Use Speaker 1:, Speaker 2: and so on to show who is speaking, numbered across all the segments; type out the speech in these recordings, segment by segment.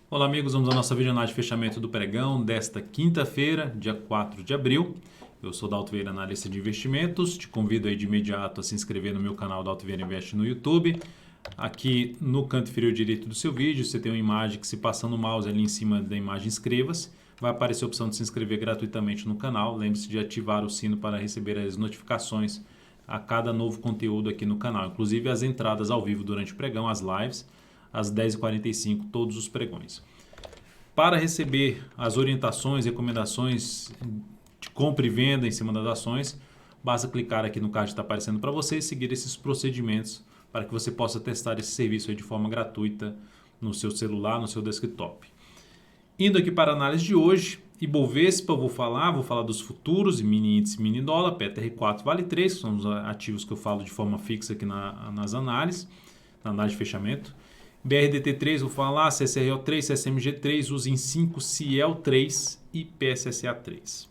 Speaker 1: Olá amigos, vamos à nossa videoanálise de fechamento do pregão desta quinta-feira, dia 4 de abril. Eu sou Dalto Vieira, analista de investimentos. Te convido aí de imediato a se inscrever no meu canal Dalto Vieira Investe no YouTube. Aqui no canto inferior direito do seu vídeo, você tem uma imagem que, se passando o mouse ali em cima da imagem inscreva-se, vai aparecer a opção de se inscrever gratuitamente no canal. Lembre-se de ativar o sino para receber as notificações a cada novo conteúdo aqui no canal, inclusive as entradas ao vivo durante o pregão, as lives, às 10h45, todos os pregões. Para receber as orientações, recomendações de compra e venda em cima das ações, basta clicar aqui no card que está aparecendo para você e seguir esses procedimentos para que você possa testar esse serviço aí de forma gratuita no seu celular, no seu desktop. Indo aqui para a análise de hoje, Ibovespa, vou falar dos futuros, mini índice, mini dólar, PTR4 vale 3, que são os ativos que eu falo de forma fixa aqui nas análises, na análise de fechamento. BRDT3, vou falar, CCRO3, CSMG3, USIN5, CIEL3 e PSSA3.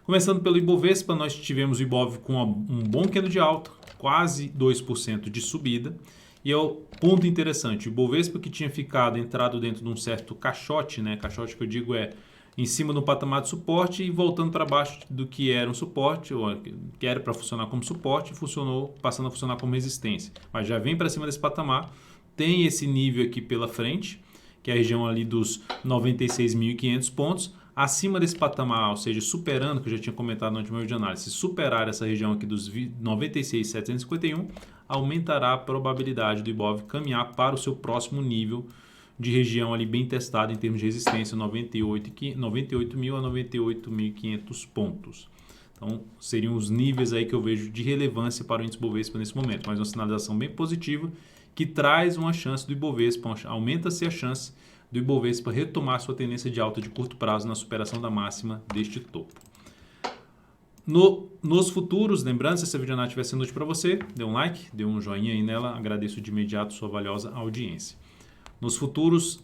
Speaker 1: Começando pelo Ibovespa, nós tivemos o Ibov com um bom candle de alta, quase 2% de subida. E é o ponto interessante, o Ibovespa que tinha entrado dentro de um certo caixote, né? Caixote que eu digo é em cima de um patamar de suporte e voltando para baixo do que era um suporte, ou que era para funcionar como suporte, funcionou, passando a funcionar como resistência. Mas já vem para cima desse patamar, tem esse nível aqui pela frente, que é a região ali dos 96.500 pontos, acima desse patamar, ou seja, superando, que eu já tinha comentado no último vídeo de análise, se superar essa região aqui dos 96.751, aumentará a probabilidade do Ibov caminhar para o seu próximo nível de região ali bem testado em termos de resistência, 98.000 a 98.500 pontos. Então, seriam os níveis aí que eu vejo de relevância para o índice Bovespa nesse momento, mas uma sinalização bem positiva que traz uma chance do Ibovespa, aumenta-se a chance do Ibovespa retomar sua tendência de alta de curto prazo na superação da máxima deste topo. Nos futuros, lembrando, se essa videoanálise estiver sendo útil para você, dê um like, dê um joinha aí nela, agradeço de imediato sua valiosa audiência. Nos futuros,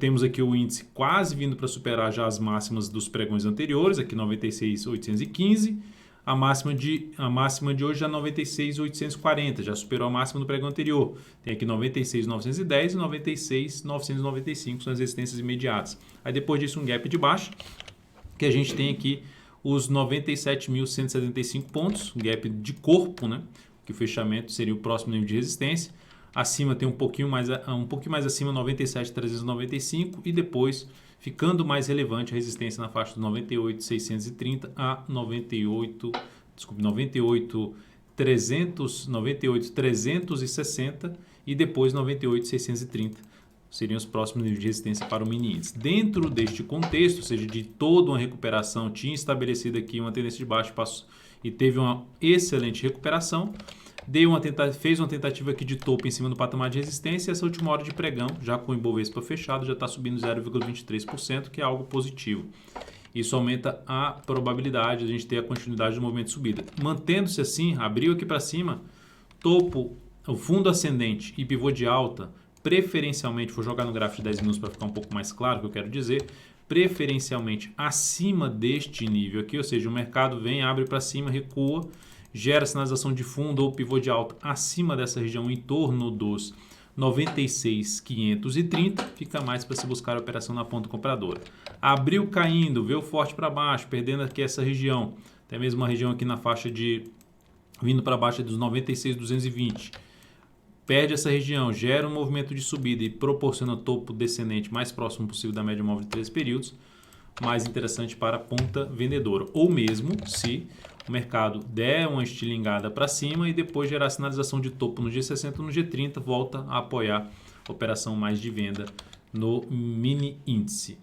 Speaker 1: temos aqui o índice quase vindo para superar já as máximas dos pregões anteriores, aqui 96.815, a máxima de hoje já 96.840, já superou a máxima do pregão anterior. Tem aqui 96.910 e 96.995, são as resistências imediatas. Aí depois disso um gap de baixa, que a gente tem aqui os 97.175 pontos, um gap de corpo, né? Que o fechamento seria o próximo nível de resistência. Acima tem um pouquinho mais acima, 97.395, e depois ficando mais relevante a resistência na faixa dos 98.630 a 98.360 e depois 98.630. Seriam os próximos níveis de resistência para o mini índice. Dentro deste contexto, ou seja, de toda uma recuperação, tinha estabelecido aqui uma tendência de baixo e teve uma excelente recuperação. Fez uma tentativa aqui de topo em cima do patamar de resistência, e essa última hora de pregão, já com o Ibovespa fechado, já está subindo 0,23%, que é algo positivo. Isso aumenta a probabilidade de a gente ter a continuidade do movimento de subida. Mantendo-se assim, abriu aqui para cima, topo, o fundo ascendente e pivô de alta, preferencialmente, vou jogar no gráfico de 10 minutos para ficar um pouco mais claro o que eu quero dizer, preferencialmente acima deste nível aqui, ou seja, o mercado vem, abre para cima, recua, gera sinalização de fundo ou pivô de alta acima dessa região em torno dos 96.530, fica mais para se buscar a operação na ponta compradora. Abriu caindo, veio forte para baixo, perdendo aqui essa região, até mesmo uma região aqui na faixa vindo para baixo dos 96.220. Perde essa região, gera um movimento de subida e proporciona topo descendente mais próximo possível da média móvel de 13 períodos, mais interessante para a ponta vendedora. Ou mesmo se o mercado der uma estilingada para cima e depois gerar sinalização de topo no G60 no G30, volta a apoiar a operação mais de venda no mini índice.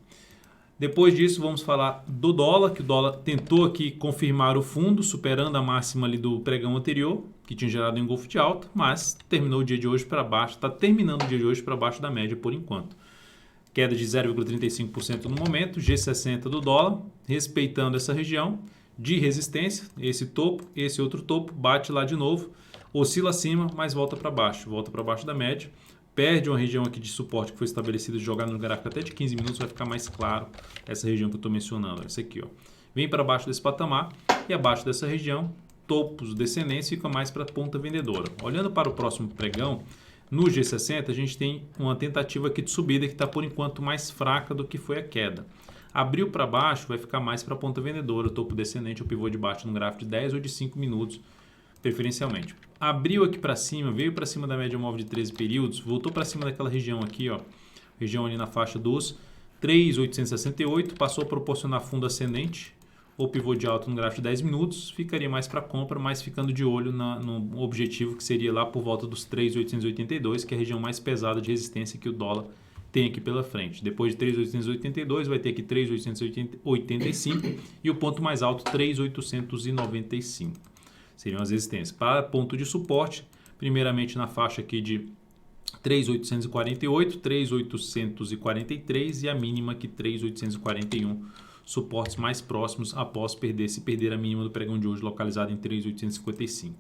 Speaker 1: Depois disso, vamos falar do dólar, que o dólar tentou aqui confirmar o fundo, superando a máxima ali do pregão anterior, que tinha gerado um engolfo de alta, mas terminou o dia de hoje para baixo, está terminando o dia de hoje para baixo da média por enquanto. Queda de 0,35% no momento, G60 do dólar, respeitando essa região de resistência, esse topo, esse outro topo, bate lá de novo, oscila acima, mas volta para baixo da média, perde uma região aqui de suporte que foi estabelecida, jogar no gráfico até de 15 minutos, vai ficar mais claro essa região que eu estou mencionando, essa aqui, ó. Vem para baixo desse patamar e abaixo dessa região, topos descendentes, fica mais para a ponta vendedora. Olhando para o próximo pregão, No G60 a gente tem uma tentativa aqui de subida que está por enquanto mais fraca do que foi a queda. Abriu para baixo, vai ficar mais para a ponta vendedora, o topo descendente ou pivô de baixo no gráfico de 10 ou de 5 minutos, preferencialmente. Abriu aqui para cima, veio para cima da média móvel de 13 períodos, voltou para cima daquela região aqui, ó, região ali na faixa dos 3.868, passou a proporcionar fundo ascendente ou pivô de alta no gráfico de 10 minutos, ficaria mais para compra, mas ficando de olho no objetivo que seria lá por volta dos 3.882, que é a região mais pesada de resistência que o dólar tem aqui pela frente. Depois de 3.882 vai ter aqui 3.885 e o ponto mais alto 3.895. Seriam as resistências. Para ponto de suporte, primeiramente na faixa aqui de 3.848, 3.843 e a mínima aqui 3.841. Suportes mais próximos após perder a mínima do pregão de hoje, localizada em 3.855.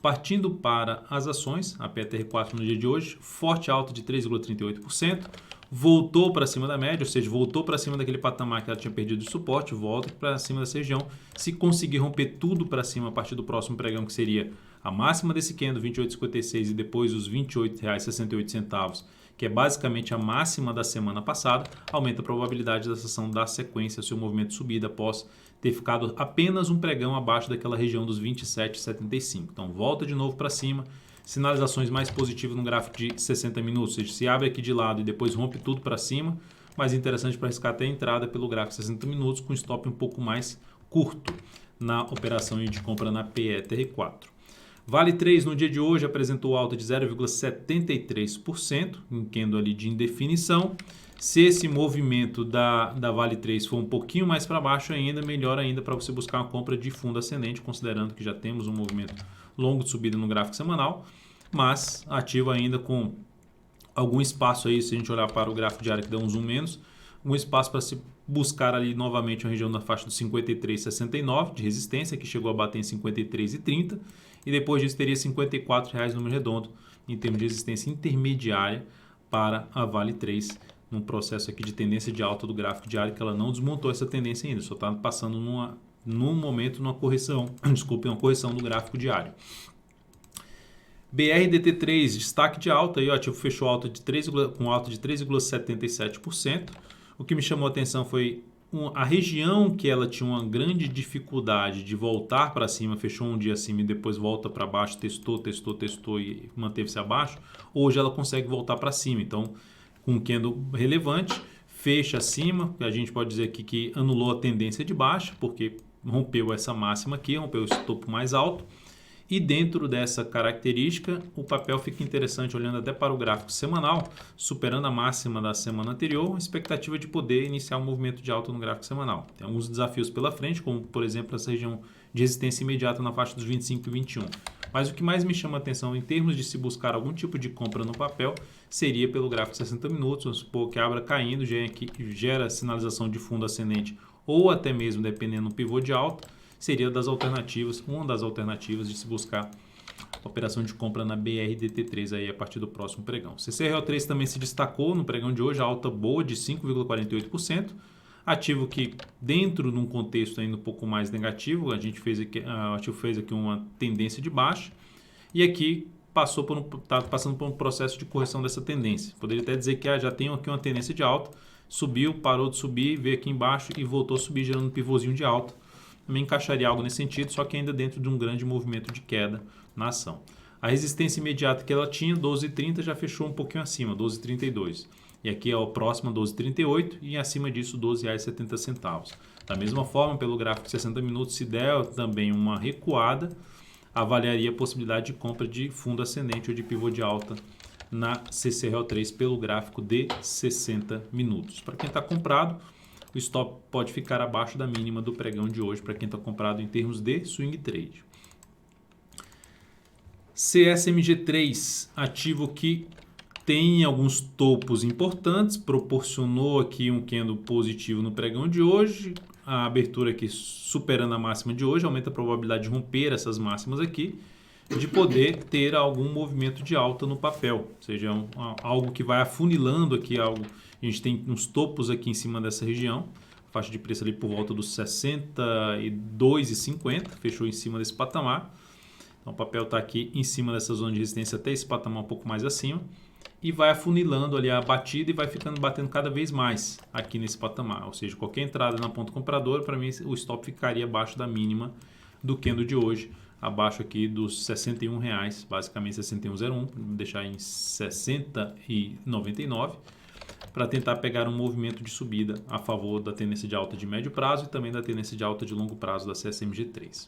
Speaker 1: Partindo para as ações, a PTR4 no dia de hoje, forte alta de 3,38%, voltou para cima da média, ou seja, voltou para cima daquele patamar que ela tinha perdido de suporte, volta para cima dessa região. Se conseguir romper tudo para cima a partir do próximo pregão, que seria a máxima desse candle, 28,56 e depois os R$ 28,68, que é basicamente a máxima da semana passada, aumenta a probabilidade dessa ação dar sequência ao seu movimento de subida após ter ficado apenas um pregão abaixo daquela região dos 27,75. Então volta de novo para cima, sinalizações mais positivas no gráfico de 60 minutos, ou seja, se abre aqui de lado e depois rompe tudo para cima, mais interessante para arriscar até a entrada pelo gráfico de 60 minutos com stop um pouco mais curto na operação de compra na PETR4. Vale 3 no dia de hoje apresentou alta de 0,73%, em candle ali de indefinição. Se esse movimento da Vale 3 for um pouquinho mais para baixo ainda, melhor ainda para você buscar uma compra de fundo ascendente, considerando que já temos um movimento longo de subida no gráfico semanal, mas ativo ainda com algum espaço aí, se a gente olhar para o gráfico diário que dá um zoom menos, um espaço para se buscar ali novamente a região da faixa dos 53,69 de resistência, que chegou a bater em 53,30, e depois disso teria R$ 54,00 número redondo em termos de resistência intermediária para a Vale 3, num processo aqui de tendência de alta do gráfico diário, que ela não desmontou essa tendência ainda, só está passando num momento uma correção, uma correção do gráfico diário. BRDT3, destaque de alta, aí o ativo fechou alta com alta de 3,77%. O que me chamou a atenção foi a região que ela tinha uma grande dificuldade de voltar para cima, fechou um dia acima e depois volta para baixo, testou e manteve-se abaixo. Hoje ela consegue voltar para cima, então com um candle relevante, fecha acima, a gente pode dizer aqui que anulou a tendência de baixa, porque rompeu essa máxima aqui, rompeu esse topo mais alto. E dentro dessa característica, o papel fica interessante olhando até para o gráfico semanal, superando a máxima da semana anterior, expectativa de poder iniciar um movimento de alta no gráfico semanal. Tem alguns desafios pela frente, como por exemplo essa região de resistência imediata na faixa dos 25 e 21. Mas o que mais me chama a atenção em termos de se buscar algum tipo de compra no papel seria pelo gráfico de 60 minutos, vamos supor que abra caindo, gera sinalização de fundo ascendente ou até mesmo dependendo do pivô de alta, seria uma das alternativas de se buscar operação de compra na BRDT3 aí a partir do próximo pregão. CCRO3 também se destacou no pregão de hoje, alta boa de 5,48%, ativo que dentro de um contexto ainda um pouco mais negativo, o ativo fez aqui uma tendência de baixa e aqui está passando por um processo de correção dessa tendência. Poderia até dizer que já tem aqui uma tendência de alta, subiu, parou de subir, veio aqui embaixo e voltou a subir gerando um pivôzinho de alta. Também encaixaria algo nesse sentido, só que ainda dentro de um grande movimento de queda na ação. A resistência imediata que ela tinha, 12,30, já fechou um pouquinho acima, 12,32. E aqui é a próxima, 12,38 e acima disso, R$ 12,70. Da mesma forma, pelo gráfico de 60 minutos, se der também uma recuada, avaliaria a possibilidade de compra de fundo ascendente ou de pivô de alta na CCRO3 pelo gráfico de 60 minutos. Para quem está comprado, o stop pode ficar abaixo da mínima do pregão de hoje para quem está comprado em termos de swing trade. CSMG3, ativo que tem alguns topos importantes, proporcionou aqui um candle positivo no pregão de hoje, a abertura aqui superando a máxima de hoje, aumenta a probabilidade de romper essas máximas aqui, de poder ter algum movimento de alta no papel, ou seja, algo que vai afunilando aqui algo. A gente tem uns topos aqui em cima dessa região, faixa de preço ali por volta dos 62,50, fechou em cima desse patamar. Então o papel está aqui em cima dessa zona de resistência até esse patamar um pouco mais acima e vai afunilando ali a batida e vai ficando batendo cada vez mais aqui nesse patamar. Ou seja, qualquer entrada na ponta compradora, para mim o stop ficaria abaixo da mínima do candle de hoje, abaixo aqui dos R$ 61,00, basicamente 61,01, para deixar em 60,99, para tentar pegar um movimento de subida a favor da tendência de alta de médio prazo e também da tendência de alta de longo prazo da CSMG3.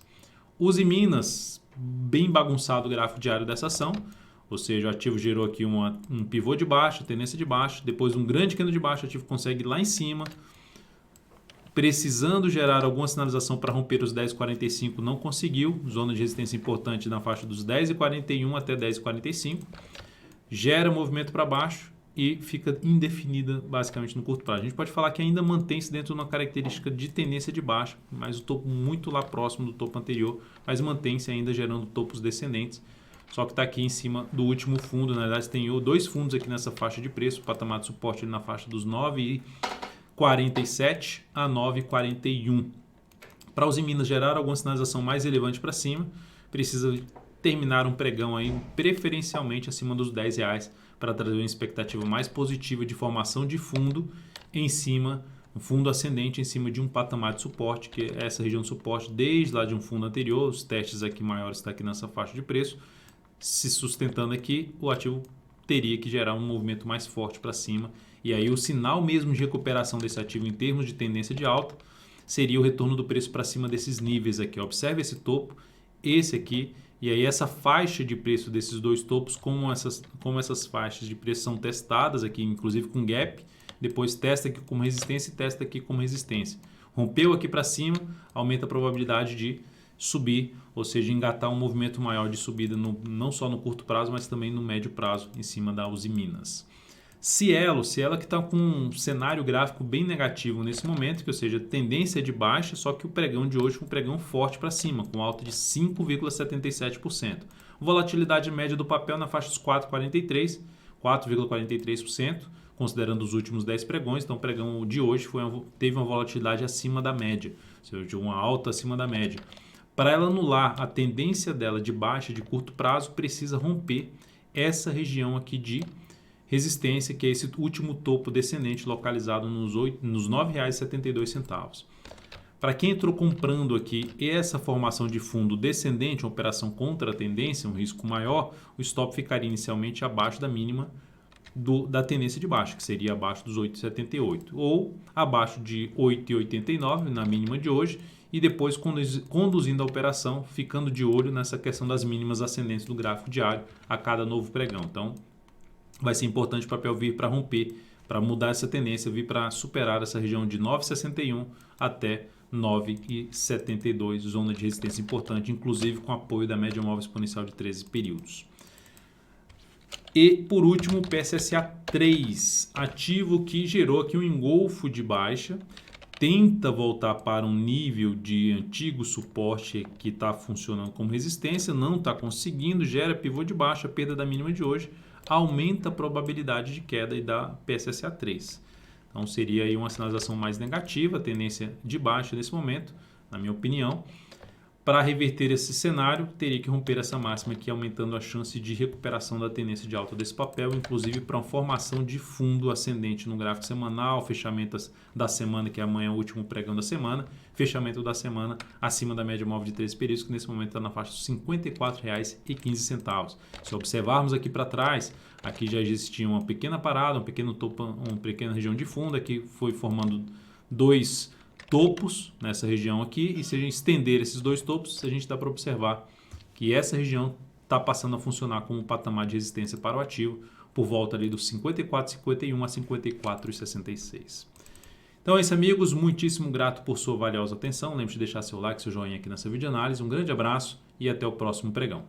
Speaker 1: Uzi Minas, bem bagunçado o gráfico diário dessa ação, ou seja, o ativo gerou aqui um pivô de baixa, tendência de baixa, depois um grande candle de baixa, o ativo consegue ir lá em cima, precisando gerar alguma sinalização para romper os 10,45, não conseguiu, zona de resistência importante na faixa dos 10,41 até 10,45, gera movimento para baixo e fica indefinida basicamente no curto prazo. A gente pode falar que ainda mantém-se dentro de uma característica de tendência de baixa, mas o topo muito lá próximo do topo anterior, mas mantém-se ainda gerando topos descendentes, só que está aqui em cima do último fundo. Na verdade tem dois fundos aqui nessa faixa de preço, patamar de suporte na faixa dos 9,47 a 9,41. Para Uzi Minas gerar alguma sinalização mais relevante para cima, precisa terminar um pregão aí preferencialmente acima dos R$10 para trazer uma expectativa mais positiva de formação de fundo em cima, um fundo ascendente em cima de um patamar de suporte, que é essa região de suporte desde lá de um fundo anterior, os testes aqui maiores estão aqui nessa faixa de preço, se sustentando aqui, o ativo teria que gerar um movimento mais forte para cima, e aí o sinal mesmo de recuperação desse ativo em termos de tendência de alta seria o retorno do preço para cima desses níveis aqui. Observe esse topo, esse aqui, e aí essa faixa de preço desses dois topos, como essas faixas de preço são testadas aqui, inclusive com gap, depois testa aqui como resistência e testa aqui como resistência. Rompeu aqui para cima, aumenta a probabilidade de subir, ou seja, engatar um movimento maior de subida não só no curto prazo, mas também no médio prazo em cima da Uzi Minas. Cielo que está com um cenário gráfico bem negativo nesse momento, que, ou seja, tendência de baixa, só que o pregão de hoje foi um pregão forte para cima, com alta de 5,77%. Volatilidade média do papel na faixa dos 4,43%, considerando os últimos 10 pregões. Então o pregão de hoje teve uma volatilidade acima da média, ou seja, uma alta acima da média. Para ela anular a tendência dela de baixa de curto prazo, precisa romper essa região aqui de resistência, que é esse último topo descendente localizado nos R$ 9,72. Para quem entrou comprando aqui essa formação de fundo descendente, uma operação contra a tendência, um risco maior, o stop ficaria inicialmente abaixo da mínima da tendência de baixa, que seria abaixo dos 8,78, ou abaixo de 8,89 na mínima de hoje, e depois conduzindo a operação, ficando de olho nessa questão das mínimas ascendentes do gráfico diário a cada novo pregão. Então, vai ser importante o papel vir para romper, para mudar essa tendência, vir para superar essa região de 9,61 até 9,72, zona de resistência importante, inclusive com apoio da média móvel exponencial de 13 períodos. E, por último, o PSSA3, ativo que gerou aqui um engolfo de baixa, tenta voltar para um nível de antigo suporte que está funcionando como resistência, não está conseguindo, gera pivô de baixa, perda da mínima de hoje, aumenta a probabilidade de queda da PSSA3. Então seria aí uma sinalização mais negativa, tendência de baixa nesse momento, na minha opinião. Para reverter esse cenário, teria que romper essa máxima aqui, aumentando a chance de recuperação da tendência de alta desse papel, inclusive para uma formação de fundo ascendente no gráfico semanal, fechamento da semana, que é amanhã o último pregão da semana, fechamento da semana acima da média móvel de 13 períodos, que nesse momento está na faixa dos R$ 54,15. Se observarmos aqui para trás, aqui já existia uma pequena parada, um pequeno topo, uma pequena região de fundo, aqui foi formando dois topos nessa região aqui, e se a gente estender esses dois topos, a gente dá para observar que essa região está passando a funcionar como um patamar de resistência para o ativo por volta ali dos 54,51 a 54,66. Então é isso, amigos, muitíssimo grato por sua valiosa atenção. Lembre-se de deixar seu like, seu joinha aqui nessa videoanálise. Um grande abraço e até o próximo pregão.